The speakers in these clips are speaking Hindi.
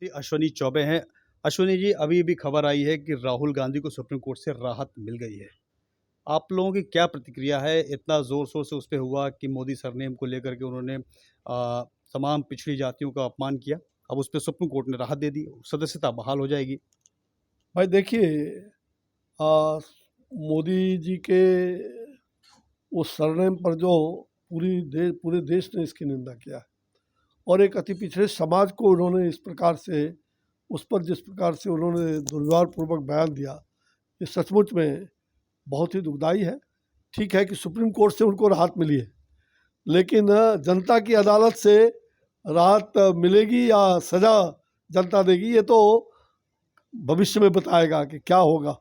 जी, अश्विनी चौबे हैं। अश्विनी जी, अभी-अभी खबर आई है कि राहुल गांधी को सुप्रीम कोर्ट से राहत मिल गई है। आप लोगों की क्या प्रतिक्रिया है? इतना ज़ोर-शोर से उस पे हुआ कि मोदी सरनेम को लेकर के उन्होंने तमाम पिछड़ी जातियों का अपमान किया। अब उस पे सुप्रीम कोर्ट ने राहत दे दी, सदस्यता बहाल हो जाएगी। भाई देखिए, मोदी जी के उस सरनेम पर जो पूरे देश ने इसकी निंदा किया है और एक अति पिछड़े समाज को उन्होंने इस प्रकार से उस पर जिस प्रकार से उन्होंने दुर्व्यवहारपूर्वक बयान दिया, ये सचमुच में बहुत ही दुखदाई है। ठीक है कि सुप्रीम कोर्ट से उनको राहत मिली है, लेकिन जनता की अदालत से राहत मिलेगी या सज़ा जनता देगी, ये तो भविष्य में बताएगा कि क्या होगा।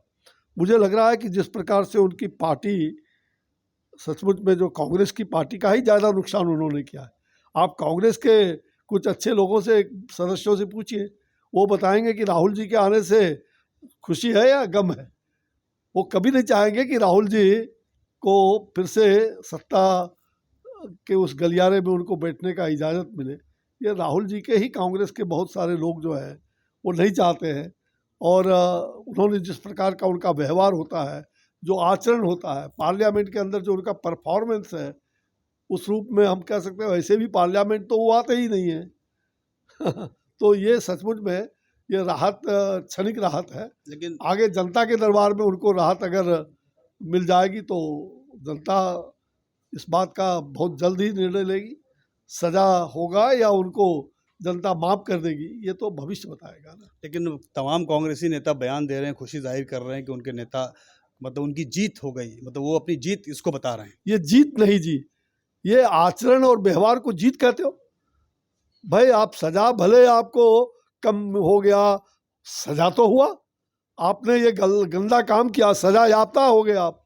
मुझे लग रहा है कि जिस प्रकार से उनकी पार्टी, सचमुच में जो कांग्रेस की पार्टी का ही ज़्यादा नुकसान उन्होंने किया है। आप कांग्रेस के कुछ अच्छे लोगों से, सदस्यों से पूछिए, वो बताएंगे कि राहुल जी के आने से खुशी है या गम है। वो कभी नहीं चाहेंगे कि राहुल जी को फिर से सत्ता के उस गलियारे में उनको बैठने का इजाज़त मिले। ये राहुल जी के ही कांग्रेस के बहुत सारे लोग जो हैं वो नहीं चाहते हैं। और उन्होंने जिस प्रकार का उनका व्यवहार होता है, जो आचरण होता है, पार्लियामेंट के अंदर जो उनका परफॉर्मेंस है, उस रूप में हम कह सकते हैं वैसे भी पार्लियामेंट तो वो आते ही नहीं है। तो ये सचमुच में ये राहत क्षणिक राहत है, लेकिन आगे जनता के दरबार में उनको राहत अगर मिल जाएगी तो जनता इस बात का बहुत जल्द ही निर्णय लेगी। सज़ा होगा या उनको जनता माफ़ कर देगी, ये तो भविष्य बताएगा ना। लेकिन तमाम कांग्रेसी नेता बयान दे रहे हैं, खुशी जाहिर कर रहे हैं कि उनके नेता मतलब उनकी जीत हो गई, मतलब वो अपनी जीत इसको बता रहे हैं। ये जीत नहीं जी, ये आचरण और व्यवहार को जीत कहते हो? भाई आप सज़ा भले आपको कम हो गया, सज़ा तो हुआ। आपने ये गंदा काम किया, सज़ा याफ्ता हो गए आप।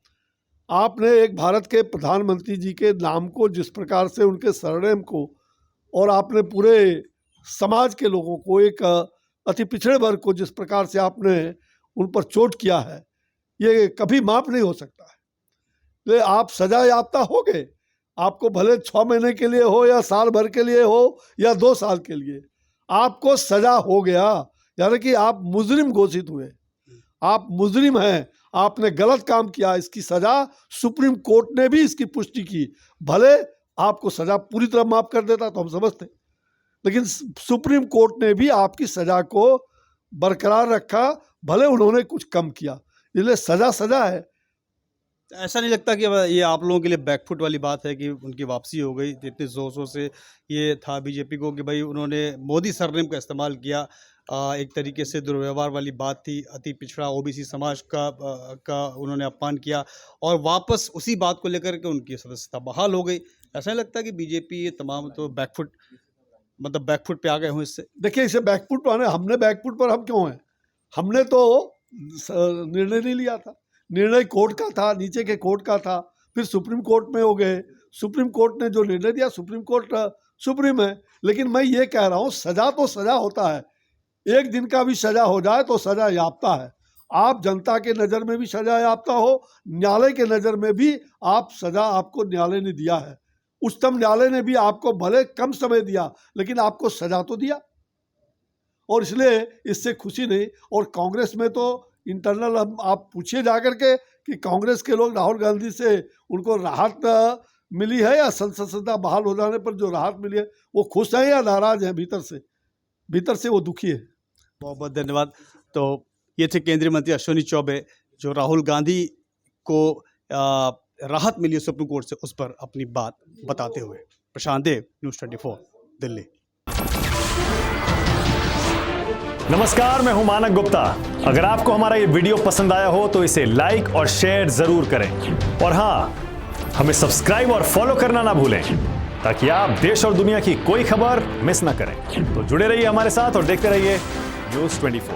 आपने एक भारत के प्रधानमंत्री जी के नाम को, जिस प्रकार से उनके सरनेम को, और आपने पूरे समाज के लोगों को, एक अति पिछड़े वर्ग को जिस प्रकार से आपने उन पर चोट किया है, ये कभी माफ़ नहीं हो सकता है। तो आप सज़ा याफ्ता हो गए, आपको भले 6 महीने के लिए हो या साल भर के लिए हो या 2 साल के लिए, आपको सज़ा हो गया, यानी कि आप मुजरिम घोषित हुए। आप मुजरिम हैं, आपने गलत काम किया, इसकी सज़ा सुप्रीम कोर्ट ने भी इसकी पुष्टि की। भले आपको सज़ा पूरी तरह माफ़ कर देता तो हम समझते, लेकिन सुप्रीम कोर्ट ने भी आपकी सज़ा को बरकरार रखा, भले उन्होंने कुछ कम किया, इसलिए सज़ा सज़ा है। ऐसा नहीं लगता कि ये आप लोगों के लिए बैकफुट वाली बात है कि उनकी वापसी हो गई? इतने ज़ोर-शोर से ये था बीजेपी को कि भाई उन्होंने मोदी सरनेम का इस्तेमाल किया, एक तरीके से दुर्व्यवहार वाली बात थी, अति पिछड़ा ओबीसी समाज का उन्होंने अपमान किया और वापस उसी बात को लेकर के उनकी सदस्यता बहाल हो गई। ऐसा नहीं लगता कि बीजेपी ये तमाम तो बैकफुट पे आ गए हों इससे? देखिए, इसे बैकफुट पर हमने बैकफुट पर हम क्यों हैं? हमने तो निर्णय नहीं लिया था, निर्णय कोर्ट का था, नीचे के कोर्ट का था, फिर सुप्रीम कोर्ट में हो गए। सुप्रीम कोर्ट ने जो निर्णय दिया, सुप्रीम कोर्ट सुप्रीम है। लेकिन मैं ये कह रहा हूँ, सज़ा तो सज़ा होता है, एक दिन का भी सज़ा हो जाए तो सज़ा याफ्ता है। आप जनता के नज़र में भी सज़ा याफ्ता हो, न्यायालय के नज़र में भी आप सज़ा, आपको न्यायालय ने दिया है। उच्चतम न्यायालय ने भी आपको भले कम समय दिया, लेकिन आपको सज़ा तो दिया, और इसलिए इससे खुशी नहीं। और कांग्रेस में तो इंटरनल आप पूछिए जाकर के कि कांग्रेस के लोग राहुल गांधी से उनको राहत मिली है या सदस्यता बहाल हो जाने पर जो राहत मिली है, वो खुश हैं या नाराज हैं? भीतर से वो दुखी है। बहुत बहुत धन्यवाद। तो ये थे केंद्रीय मंत्री अश्विनी चौबे, जो राहुल गांधी को राहत मिली है सुप्रीम कोर्ट से, उस पर अपनी बात बताते हुए। प्रशांत देव, न्यूज़ 24, दिल्ली। नमस्कार, मैं हूं मानक गुप्ता। अगर आपको हमारा ये वीडियो पसंद आया हो तो इसे लाइक और शेयर जरूर करें, और हाँ, हमें सब्सक्राइब और फॉलो करना ना भूलें, ताकि आप देश और दुनिया की कोई खबर मिस ना करें। तो जुड़े रहिए हमारे साथ और देखते रहिए न्यूज़ 24।